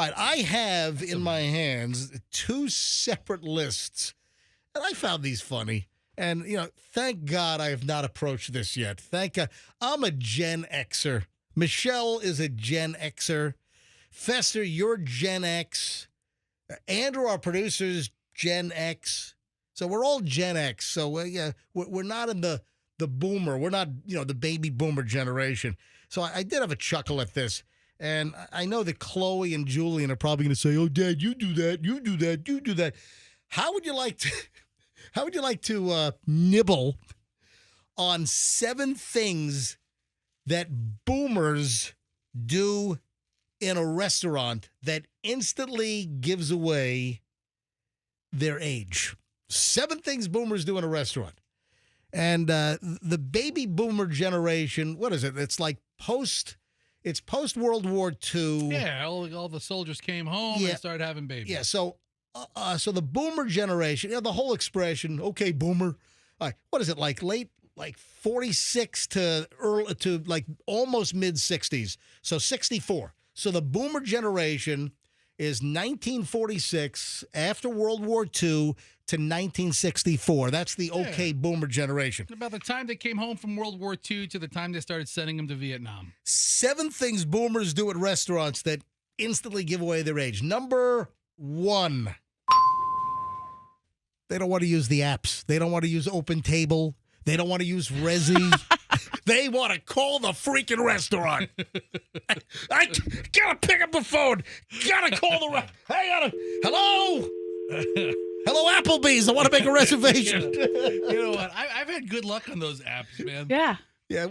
All right, I have in my hands two separate lists, and I found these funny. And, thank God I have not approached this yet. Thank God. I'm a Gen Xer. Michelle is a Gen Xer. Fester, you're Gen X. Andrew, our producer, is Gen X. So we're all Gen X. So, we're not in the boomer. We're not, the baby boomer generation. So I did have a chuckle at this. And I know that Chloe and Julian are probably going to say, "Oh, Dad, you do that, you do that, you do that." How would you like to nibble on 7 things that boomers do in a restaurant that instantly gives away their age? 7 things boomers do in a restaurant. And the baby boomer generation, what is it? It's like post World War II. Yeah, all the soldiers came home and started having babies. Yeah, so the boomer generation, the whole expression, okay, boomer. What is it, like 46 to almost mid 60s. So 64. So the boomer generation is 1946 after World War II to 1964. That's the okay boomer generation. About the time they came home from World War II to the time they started sending them to Vietnam. 7 things boomers do at restaurants that instantly give away their age. Number 1, they don't want to use the apps. They don't want to use Open Table. They don't want to use Resy. They want to call the freaking restaurant. I gotta pick up the phone. Gotta call the hello? Hello, Applebee's. I want to make a reservation. You know what? I've had good luck on those apps, man. Yeah. Yeah,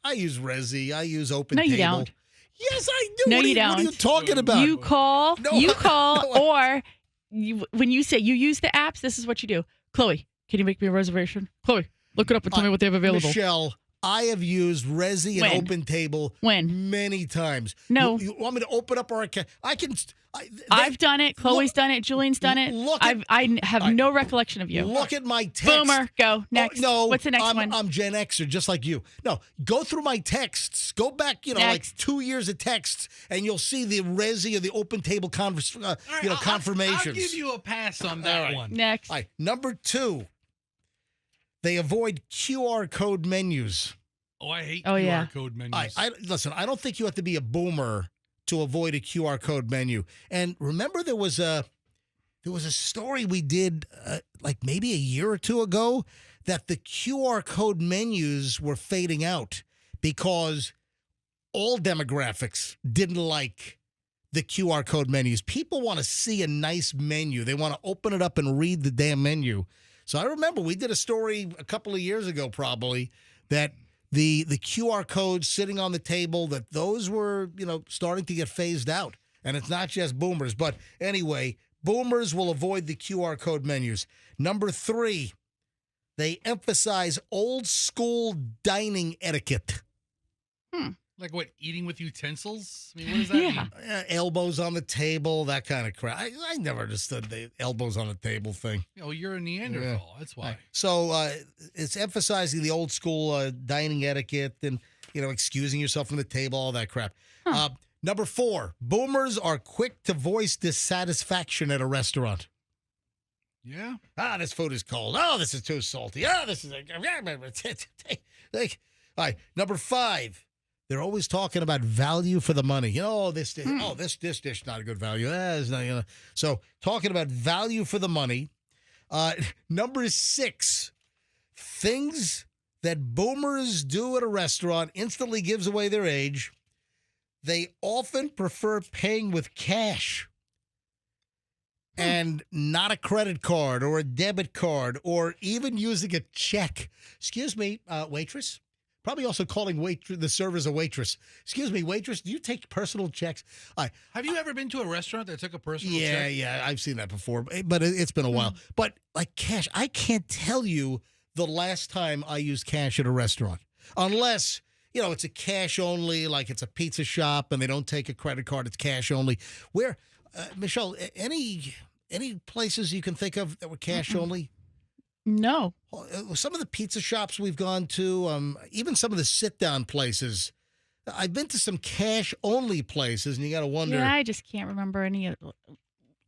I use Resy. I use Open Table. No, you don't. Yes, I do. No, What you don't. What are you talking about? You call, No, or when you say you use the apps, this is what you do. Chloe, can you make me a reservation? Chloe, look it up and tell me what they have available. Michelle, I have used Resy and When? Open Table many times. No. You want me to open up our account? I can. I've done it. Chloe's done it. Julian's done it. I have no recollection of you. Look at my text. Boomer, go. Next. No. What's the next one? I'm Gen Xer, just like you. No, go through my texts. Go back, like 2 years of texts, and you'll see the Resy or the Open Table confirmations. I'll give you a pass on that one. Next. All right. Number 2, they avoid QR code menus. Oh, I hate QR QR code menus. Listen, I don't think you have to be a boomer to avoid a QR code menu. And remember, there was a story we did like maybe a year or 2 ago that the QR code menus were fading out because all demographics didn't like the QR code menus. People want to see a nice menu. They want to open it up and read the damn menu. So I remember we did a story a couple of years ago probably that the QR codes sitting on the table, that those were, starting to get phased out. And it's not just boomers. But anyway, boomers will avoid the QR code menus. Number 3, they emphasize old school dining etiquette. Like what, eating with utensils? I mean, what does that mean? Elbows on the table, that kind of crap. I never understood the elbows on the table thing. Oh, you're a Neanderthal. That's why. So it's emphasizing the old school dining etiquette and, excusing yourself from the table, all that crap. Number 4, boomers are quick to voice dissatisfaction at a restaurant. Yeah. This food is cold. Oh, this is too salty. Oh, this is... All right, number 5. They're always talking about value for the money. This dish. Oh, this dish not a good value. It's not, So talking about value for the money. Number 6, things that boomers do at a restaurant instantly gives away their age. They often prefer paying with cash and not a credit card or a debit card or even using a check. Excuse me, waitress. Probably also calling the servers a waitress. Excuse me, waitress, do you take personal checks? Have you ever been to a restaurant that took a personal check? Yeah, I've seen that before, but it's been a while. But like cash, I can't tell you the last time I used cash at a restaurant. Unless, it's a cash only, like it's a pizza shop and they don't take a credit card, it's cash only. Where, Michelle, any places you can think of that were cash only? No. Some of the pizza shops we've gone to, even some of the sit-down places, I've been to some cash-only places, and you got to wonder. Yeah, I just can't remember any.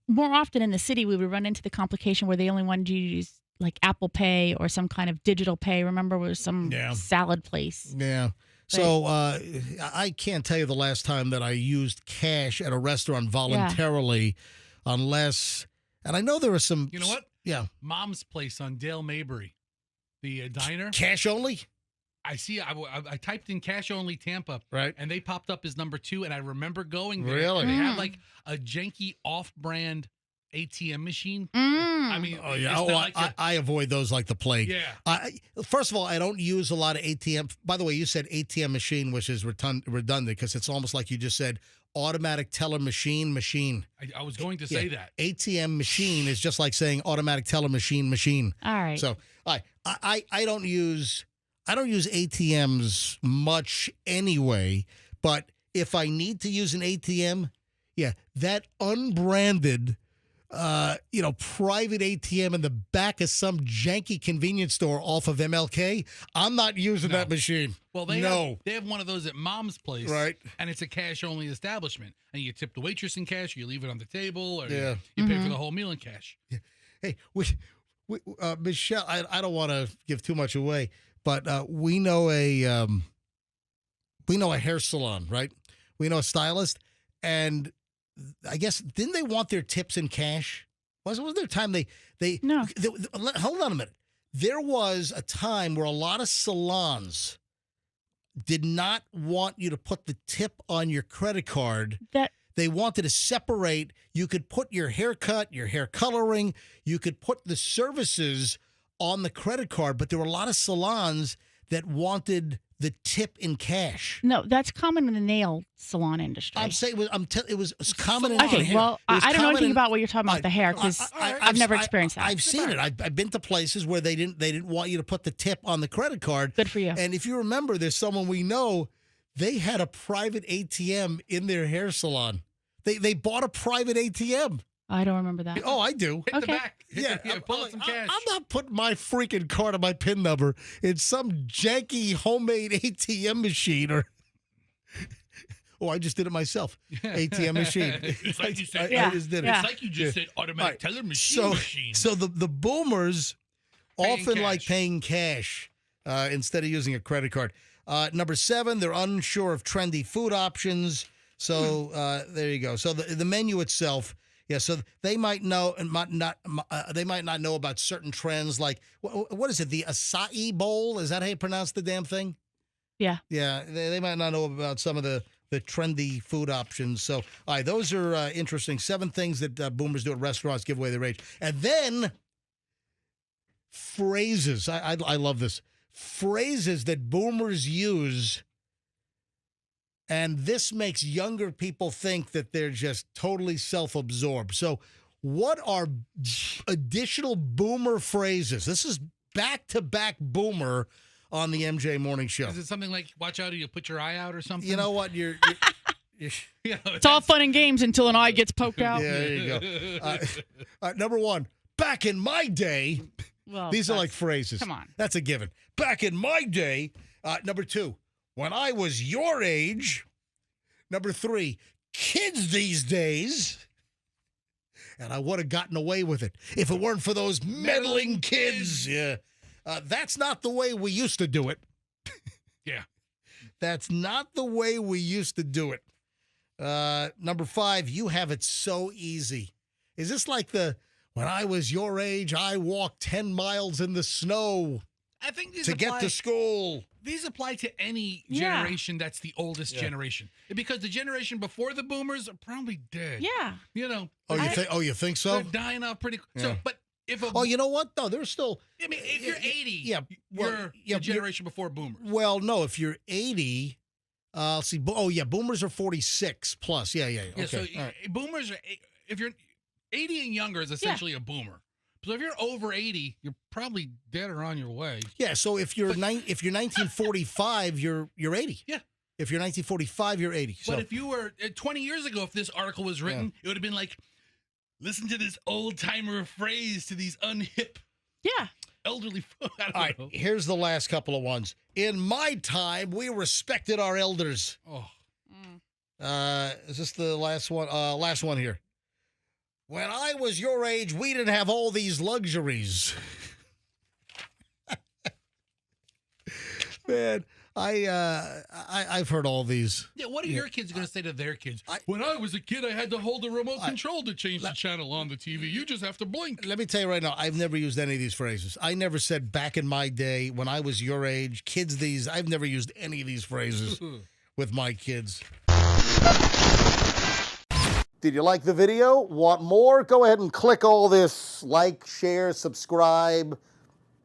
More often in the city, we would run into the complication where they only wanted you to use like Apple Pay or some kind of digital pay. Remember, was some salad place. Yeah. So I can't tell you the last time that I used cash at a restaurant voluntarily, unless, and I know there are some. You know what? Yeah. Mom's Place on Dale Mabry, the diner. Cash only? I see. I typed in cash only Tampa, Right. and they popped up as number 2. And I remember going there. Really? They have like a janky off-brand ATM machine. I mean, Oh yeah. it's Oh, not like I avoid those like the plague. Yeah. First of all, I don't use a lot of ATM. By the way, you said ATM machine, which is redundant because it's almost like you just said automatic teller machine. I was going to say that. ATM machine is just like saying automatic teller machine. All right. So I don't use ATMs much anyway, but if I need to use an ATM, that unbranded private ATM in the back of some janky convenience store off of MLK, I'm not using that machine. Well, they have one of those at Mom's Place, right? And it's a cash-only establishment, and you tip the waitress in cash, you leave it on the table, or Yeah. you pay for the whole meal in cash. Yeah. Hey, Michelle, I don't want to give too much away, but we know a hair salon, right? We know a stylist, and I guess didn't they want their tips in cash? Was there a time they No. hold on a minute. There was a time where a lot of salons did not want you to put the tip on your credit card. They wanted to separate. You could put your haircut, your hair coloring, you could put the services on the credit card, but there were a lot of salons that wanted the tip in cash. No, that's common in the nail salon industry. I'm saying it was common in okay, hair. well, I don't know anything about what you're talking about with the hair because I've I've never experienced that. I've seen it. I've been to places where they didn't want you to put the tip on the credit card. Good for you. And if you remember, there's someone we know, they had a private ATM in their hair salon. They bought a private ATM. I don't remember that. Oh, I do. Hit the back. Pull out some I'm cash. not putting my freaking card or my PIN number in some janky homemade ATM machine or. Oh, I just did it myself. ATM machine. It's like you said. I just did it. It's like you just said automatic teller machine. So the boomers often cash. like paying cash instead of using a credit card. Number 7, they're unsure of trendy food options. So there you go. So the menu itself. Yeah, so they might know and they might not know about certain trends like what is it? The acai bowl? Is that how you pronounce the damn thing? Yeah. Yeah, they might not know about some of the trendy food options. So, all right, those are interesting. 7 things that boomers do at restaurants give away their age. And then phrases. I love this. Phrases that boomers use. And this makes younger people think that they're just totally self-absorbed. So what are additional boomer phrases? This is back-to-back boomer on the MJ Morning Show. Is it something like, watch out or you'll put your eye out or something? You know what? You're it's all fun and games until an eye gets poked out. Yeah, there you go. Number 1, back in my day. Well, these are like phrases. Come on. That's a given. Back in my day. Number 2, when I was your age. Number 3, kids these days. And I would have gotten away with it if it weren't for those meddling kids. Yeah. That's not the way we used to do it. Yeah. That's not the way we used to do it. Number 5, you have it so easy. Is this like when I was your age, I walked 10 miles in the snow I think these to get to school? These apply to any generation that's the oldest generation. Because the generation before the boomers are probably dead. Yeah. You know. You think so? They're dying off pretty quick. Yeah. So, but if you know what? No, they're still. I mean, if you're 80, well, you're the generation before boomers. Well, no, if you're 80, I'll see. Oh, yeah, boomers are 46 plus. Yeah. Okay. So right. boomers are, if you're 80 and younger is essentially a boomer. So if you're over 80, you're probably dead or on your way. Yeah. So if you're 1945, you're 80. Yeah. If you're 1945, you're 80. But if you were 20 years ago, if this article was written, it would have been like, listen to this old timer phrase to these unhip. Yeah. elderly folk. I don't All right, know. here's the last couple of ones. In my time, we respected our elders. Oh, Is this the last one? Last one here. When I was your age, we didn't have all these luxuries. Man, I've heard all these. yeah. What are your kids going to say to their kids? When I was a kid, I had to hold the remote control to change the channel on the TV. You just have to blink. Let me tell you right now, I've never used any of these phrases. I never said back in my day, when I was your age, kids these. I've never used any of these phrases with my kids. Did you like the video? Want more? Go ahead and click all this like, share, subscribe.